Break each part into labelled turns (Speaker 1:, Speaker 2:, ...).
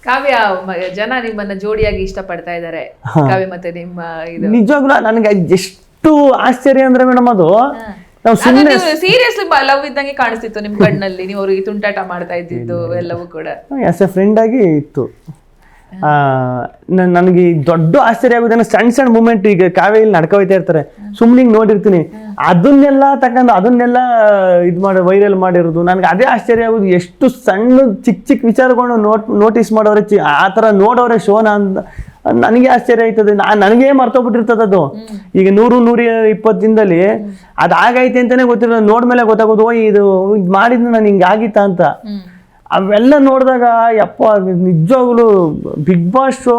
Speaker 1: ಕಾವ್ಯ ಜನ ನಿಮ್ಮನ್ನ ಜೋಡಿಯಾಗಿ ಇಷ್ಟಪಡ್ತಾ ಇದ್ದಾರೆ. ಕಾವ್ಯ ಮತ್ತೆ ನಿಮ್ಮ ಇದು
Speaker 2: ನಿಜವಾಗ್ಲೂ ನನಗೆ ಎಷ್ಟು ಆಶ್ಚರ್ಯ ಅಂದ್ರೆ ಮೇಡಮ್ ಅದು ನಾವು ಸುಮ್ಮನೆ
Speaker 1: ಸೀರಿಯಸ್ಲಿ ಲವ್ ಇದ್ದಂಗೆ ಕಾಣಿಸ್ತಿತ್ತು ನಿಮ್ ಕಣ್ಣಲ್ಲಿ, ನೀವು ಅವ್ರಿಗೆ ತುಂಟಾಟ ಮಾಡ್ತಾ ಇದ್ದಿದ್ದು ಎಲ್ಲವೂ ಕೂಡ
Speaker 2: ಆಸ್ ಎ ಫ್ರೆಂಡ್ ಆಗಿ ಇತ್ತು. ನನಗೆ ದೊಡ್ಡ ಆಶ್ಚರ್ಯ ಆಗೋದೇನೋ ಸಣ್ಣ ಸಣ್ಣ ಮೂಮೆಂಟ್. ಈಗ ಕಾವ್ಯ ಇಲ್ಲಿ ನಡ್ಕೊಯ್ತಾ ಇರ್ತಾರೆ, ಸುಮ್ಮನೆ ನೋಡಿರ್ತೀನಿ, ಅದನ್ನೆಲ್ಲ ತಗೊಂಡು ಅದನ್ನೆಲ್ಲ ಇದು ಮಾಡಿ ವೈರಲ್ ಮಾಡಿರೋದು ನನಗೆ ಅದೇ ಆಶ್ಚರ್ಯ ಆಗೋದು. ಎಷ್ಟು ಸಣ್ಣ ಚಿಕ್ಕ ಚಿಕ್ಕ ವಿಚಾರಗಳನ್ನ ನೋಟಿಸ್ ಮಾಡೋರೆ, ಆ ಥರ ನೋಡೋರೆ ಶೋನ ಅಂತ ನನಗೆ ಆಶ್ಚರ್ಯ ಆಯ್ತದೆ. ನನಗೇ ಮರ್ತೋಗ್ಬಿಟ್ಟಿರ್ತದೆ ಅದು. ಈಗ 100-120 ದಿನದಲ್ಲಿ ಅದಾಗೈತೆ ಅಂತಾನೆ ಗೊತ್ತಿರಲ್ಲ, ನೋಡ್ಮೇಲೆ ಗೊತ್ತಾಗೋದು ಇದು ಮಾಡಿದ್ದು ನಾನು ಹಿಂಗಾಗಿತ್ತ ಅಂತ. ಅವೆಲ್ಲ ನೋಡಿದಾಗ ಯಪ್ಪ ನಿಜವಾಗ್ಲೂ ಬಿಗ್ ಬಾಸ್ ಶೋ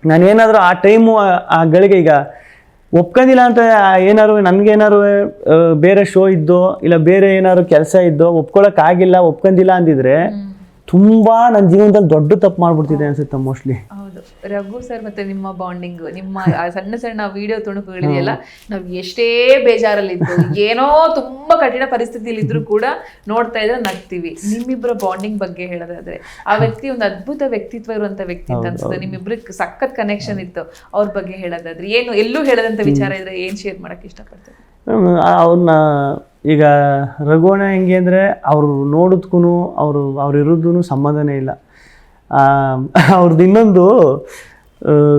Speaker 2: ನಾನೇನಾದರೂ ಆ ಟೈಮು ಆ ಗಳಿಗೆ ಈಗ ಒಪ್ಕೊಂಡಿಲ್ಲ ಅಂತ ಏನಾದ್ರು ನನಗೇನಾದ್ರು ಬೇರೆ ಶೋ ಇದ್ದೋ ಇಲ್ಲ ಬೇರೆ ಏನಾದ್ರು ಕೆಲಸ ಇದ್ದೋ ಒಪ್ಕೊಳಕ್ಕಾಗಿಲ್ಲ, ಒಪ್ಕೊಂಡಿಲ್ಲ ಅಂದಿದ್ರೆ ತುಂಬಾ ನನ್ನ ಜೀವನದಲ್ಲಿ ದೊಡ್ಡ ತಪ್ಪು ಮಾಡ್ಬಿಡ್ತಿದ್ದೆ ಅನ್ಸುತ್ತೆ ಮೋಸ್ಟ್ಲಿ.
Speaker 1: ಹೌದು, ರಘು ಸರ್ ಮತ್ತೆ ನಿಮ್ಮ ಬಾಂಡಿಂಗ್, ನಿಮ್ಮ ಸಣ್ಣ ಸಣ್ಣ ವಿಡಿಯೋ ತುಣುಕುಗಳಿದೆಯಲ್ಲ, ನಾವು ಎಷ್ಟೇ ಬೇಜಾರಲ್ಲಿದ್ದು ಏನೋ ತುಂಬಾ ಕಠಿಣ ಪರಿಸ್ಥಿತಿಯಲ್ಲಿ ಇದ್ರೂ ಕೂಡ ನೋಡ್ತಾ ಇದ್ರೆ ನಗ್ತೀವಿ. ನಿಮ್ಮಿಬ್ಬರ ಬಾಂಡಿಂಗ್ ಬಗ್ಗೆ ಹೇಳೋದಾದ್ರೆ, ಆ ವ್ಯಕ್ತಿ ಒಂದು ಅದ್ಭುತ ವ್ಯಕ್ತಿತ್ವ ಇರುವಂತ ವ್ಯಕ್ತಿ ಅಂತ ಅನ್ಸುತ್ತೆ. ನಿಮ್ಮಿಬ್ರಿಗೆ ಸಖತ್ ಕನೆಕ್ಷನ್ ಇತ್ತು. ಅವ್ರ ಬಗ್ಗೆ ಹೇಳೋದಾದ್ರೆ ಏನು ಎಲ್ಲೂ ಹೇಳದಂತ ವಿಚಾರ ಇದ್ರೆ ಏನ್ ಶೇರ್ ಮಾಡಕ್ ಇಷ್ಟಪಡ್ತಾರೆ?
Speaker 2: ಅವ್ರನ್ನ ಈಗ ರಘುವಣ ಹೆಂಗೆ ಅಂದರೆ ಅವ್ರು ನೋಡೋದಕ್ಕೂ ಅವ್ರು ಇರೋದೂ ಸಂಬಂಧನೇ ಇಲ್ಲ. ಅವ್ರದ್ದು ಇನ್ನೊಂದು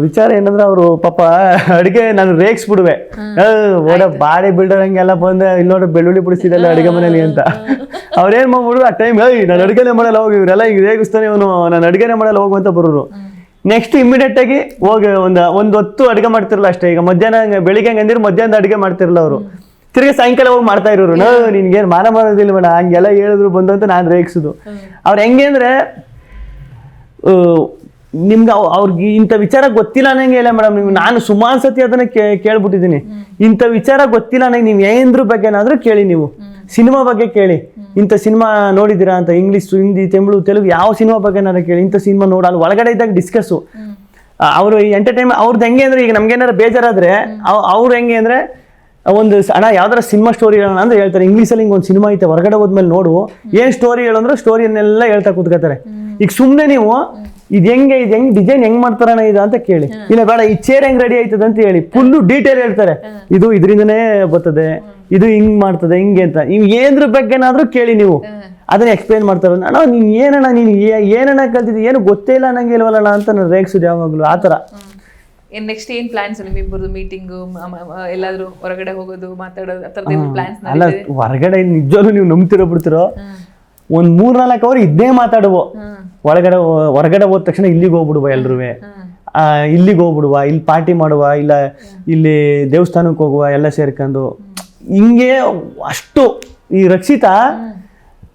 Speaker 2: ವಿಚಾರ ಏನಂದ್ರೆ ಅವರು ಪಾಪ ಅಡುಗೆ ನಾನು ರೇಗಿಸ್ಬಿಡುವೆ, ಓಡ ಬಾಡಿ ಬಿಲ್ಡರ್ ಹಂಗೆಲ್ಲ ಬಂದೆ ಇಲ್ಲಿ ನೋಡಿ ಬೆಳ್ಳುಳ್ಳಿ ಬಿಡಿಸಿದೆಲ್ಲ ಅಡುಗೆ ಮನೇಲಿ ಅಂತ. ಅವ್ರೇನು ಮಾಡ್ಬಿಡು ಆ ಟೈಮ್ ನಾನು ಅಡುಗೆನೇ ಮಾಡಲ್ಲ ಹೋಗಿ, ಇವರೆಲ್ಲ ಈಗ ರೇಗಿಸ್ತಾನೆ ಇವನು, ನಾನು ಅಡುಗೆನೇ ಮಾಡಲ್ಲ ಹೋಗುವಂತ ಬರೋರು. ನೆಕ್ಸ್ಟ್ ಇಮಿಡಿಯೇಟ್ ಆಗಿ ಹೋಗಿ ಒಂದು ಹೊತ್ತು ಅಡುಗೆ ಮಾಡ್ತಿರಲ್ಲ ಅಷ್ಟೇ. ಈಗ ಮಧ್ಯಾಹ್ನ ಬೆಳಿಗ್ಗೆ ಹಂಗೆ ಅಂದಿರು ಮಧ್ಯಾಹ್ನದ ಅಡುಗೆ ಮಾಡ್ತಿರಲ್ಲ ಅವರು, ತಿರ್ಗಿ ಸಾಯಂಕಾಲ ಹೋಗಿ ಮಾಡ್ತಾ ಇರೋರು. ನಿನ್ಗೇನು ಮಾನ ಮಾಡೋದಿಲ್ಲ ಬೇಡ ಹಂಗೆಲ್ಲ ಹೇಳಿದ್ರು ಬಂದು ಅಂತ ನಾನು ರೇಗಿಸೋದು. ಅವ್ರು ಹೆಂಗೆ ಅಂದರೆ ನಿಮ್ಗೆ ಅವ್ರಿಗೆ ಇಂಥ ವಿಚಾರ ಗೊತ್ತಿಲ್ಲ ಅನ್ನಂಗೆ ಇಲ್ಲ ಮೇಡಮ್. ನೀವು ನಾನು ಸುಮಾರು ಸತಿ ಅದನ್ನ ಕೇಳ್ಬಿಟ್ಟಿದ್ದೀನಿ. ಇಂಥ ವಿಚಾರ ಗೊತ್ತಿಲ್ಲ ನನಗೆ, ನೀವು ಏನ್ರ ಬಗ್ಗೆನಾದ್ರೂ ಕೇಳಿ, ನೀವು ಸಿನಿಮಾ ಬಗ್ಗೆ ಕೇಳಿ, ಇಂಥ ಸಿನಿಮಾ ನೋಡಿದ್ದೀರಾ ಅಂತ, ಇಂಗ್ಲೀಷ್ ಹಿಂದಿ ತಮಿಳು ತೆಲುಗು ಯಾವ ಸಿನಿಮಾ ಬಗ್ಗೆ ನಾನು ಕೇಳಿ, ಇಂಥ ಸಿನಿಮಾ ನೋಡ ಅಲ್ಲಿ ಒಳಗಡೆ ಇದ್ದಾಗ ಡಿಸ್ಕಸ್ಸು. ಅವರು ಈ ಎಂಟರ್ಟೈನ್ಮೆಂಟ್ ಅವ್ರದ್ದು ಹೆಂಗೆ ಅಂದರೆ, ಈಗ ನಮ್ಗೇನಾರು ಬೇಜಾರಾದ್ರೆ ಅವ್ರು ಹೆಂಗೆ ಅಂದರೆ ಒಂದು ಅಣ್ಣ ಯಾವ್ದಾರ ಸಿನಿಮಾ ಸ್ಟೋರಿ ಹೇಳೋಣ ಅಂದ್ರೆ ಹೇಳ್ತಾರೆ. ಇಂಗ್ಲೀಷಲ್ಲಿ ಹಿಂಗೆ ಒಂದು ಸಿನಿಮಾ ಐತೆ ಹೊರಗಡೆ ಹೋದ್ಮೇಲೆ ನೋಡು, ಏನು ಸ್ಟೋರಿ ಹೇಳಂದ್ರೆ ಸ್ಟೋರಿಯನ್ನೆಲ್ಲ ಹೇಳ್ತಾ ಕೂತ್ಕೋತಾರೆ. ಈಗ ಸುಮ್ಮನೆ ನೀವು ಇದು ಹೆಂಗೆ ಡಿಸೈನ್ ಹೆಂಗ್ ಮಾಡ್ತಾರಣ ಇದು ಅಂತ ಕೇಳಿ, ಇಲ್ಲ ಬೇಡ ಈ ಚೇರ್ ಹೆಂಗ್ ರೆಡಿ ಆಯ್ತದೆ ಅಂತ ಹೇಳಿ ಫುಲ್ಲು ಡೀಟೇಲ್ ಹೇಳ್ತಾರೆ. ಇದು ಇದರಿಂದನೇ ಬರ್ತದೆ, ಇದು ಹಿಂಗ್ ಮಾಡ್ತದೆ ಹಿಂಗೆ ಅಂತ. ನೀವು ಏನ್ರ ಬಗ್ಗೆನಾದ್ರೂ ಕೇಳಿ, ನೀವು ಅದನ್ನ ಎಕ್ಸ್ಪ್ಲೇನ್ ಮಾಡ್ತಾರೆ. ಅಣ್ಣ ನೀನ್ ಏನಣ್ಣ ಕಲ್ತಿದ್ದಿ, ಏನು ಗೊತ್ತೇ ಇಲ್ಲ ಅನ್ನಂಗೆ ಇಲ್ವಲ್ಲ ಅಂತ ನಾನು ರೇಗಿಸೋದು ಯಾವಾಗಲೂ ಆ ಥರ.
Speaker 1: ನೆಕ್ಸ್ಟ್ ಏನ್ ಪ್ಲಾನ್ಸ್ ನಿಮ್ಮಿಬ್ಬರದು? ಮೀಟಿಂಗು, ಎಲ್ಲಾದ್ರೂ ಹೊರಗಡೆ ಹೋಗೋದು, ಮಾತಾಡೋದು, ಆ ಥರದ್ದು ಪ್ಲಾನ್ಸ್?
Speaker 2: ಅಲ್ಲ ಹೊರಗಡೆ ನಿಜವಾಗ್ಲೂ ನೀವು ನಂಬ್ತಿರೋ ಬಿಡ್ತಿರೋ, ಒಂದ್ 3-4 ಅವರ್ ಇದ್ದೇ ಮಾತಾಡುವ. ಹೊರಗಡೆ ಹೋದ ತಕ್ಷಣ ಇಲ್ಲಿಗೆ ಹೋಗ್ಬಿಡುವ, ಎಲ್ರೂ ಇಲ್ಲಿಗೆ ಹೋಗ್ಬಿಡುವ, ಇಲ್ಲಿ ಪಾರ್ಟಿ ಮಾಡುವ, ಇಲ್ಲ ಇಲ್ಲಿ ದೇವಸ್ಥಾನಕ್ಕೆ ಹೋಗುವ ಎಲ್ಲ ಸೇರ್ಕೊಂಡು ಹಿಂಗೆ ಅಷ್ಟು. ಈ ರಕ್ಷಿತಾ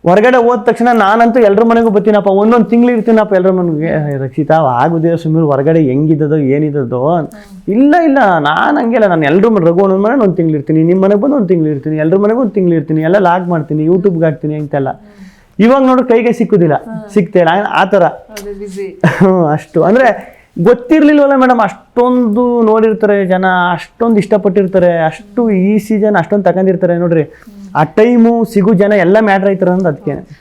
Speaker 2: ಹೊರಗಡೆ ಹೋದ ತಕ್ಷಣ ನಾನಂತೂ ಎಲ್ರ ಮನೆಗೂ ಬರ್ತೀನಪ್ಪ, ಒಂದೊಂದು ತಿಂಗಳು ಇರ್ತೀನಪ್ಪ ಎಲ್ರ ಮನೆಗೆ. ರಕ್ಷಿತಾ ಆಗುದೇ ಸುಮ್ಮನೆ ಹೊರಗಡೆ ಹೆಂಗಿದ್ದದೋ ಏನಿದ್ದದೋ, ಇಲ್ಲ ನಾನು ಹಂಗೆಲ್ಲ, ನಾನು ಎಲ್ರ ಮನೆ ರಘು ಒಂದೊಂದು ಮನೆ 1 ತಿಂಗಳು ಇರ್ತೀನಿ, ನಿಮ್ಮ ಮನೆಗೆ ಬಂದು 1 ತಿಂಗಳು ಇರ್ತೀನಿ, ಎಲ್ರ ಮನೆಗೂ 1 ತಿಂಗಳು ಇರ್ತೀನಿ, ಎಲ್ಲ ಲಾಗ್ ಮಾಡ್ತೀನಿ, ಯೂಟ್ಯೂಬ್ಗೆ ಹಾಕ್ತೀನಿ ಅಂತೆಲ್ಲ. ಇವಾಗ ನೋಡ್ರಿ ಕೈಗೆ ಸಿಕ್ಕುದಿಲ್ಲ, ಸಿಗ್ತೇಲ್ಲ ಆ ಥರ. ಅಷ್ಟು ಅಂದರೆ ಗೊತ್ತಿರ್ಲಿಲ್ವಲ್ಲ ಮೇಡಮ್, ಅಷ್ಟೊಂದು ನೋಡಿರ್ತಾರೆ ಜನ, ಅಷ್ಟೊಂದು ಇಷ್ಟಪಟ್ಟಿರ್ತಾರೆ, ಅಷ್ಟು ಈ ಸೀಸನ್ ಅಷ್ಟೊಂದು ತಗೊಂಡಿರ್ತಾರೆ ನೋಡ್ರಿ. ಆ ಟೈಮು ಸಿಗು ಜನ ಎಲ್ಲ ಮ್ಯಾಟ್ರ್ ಆಯ್ತಾರೆ ಅನ್ನೋದು ಅದಕ್ಕೆ.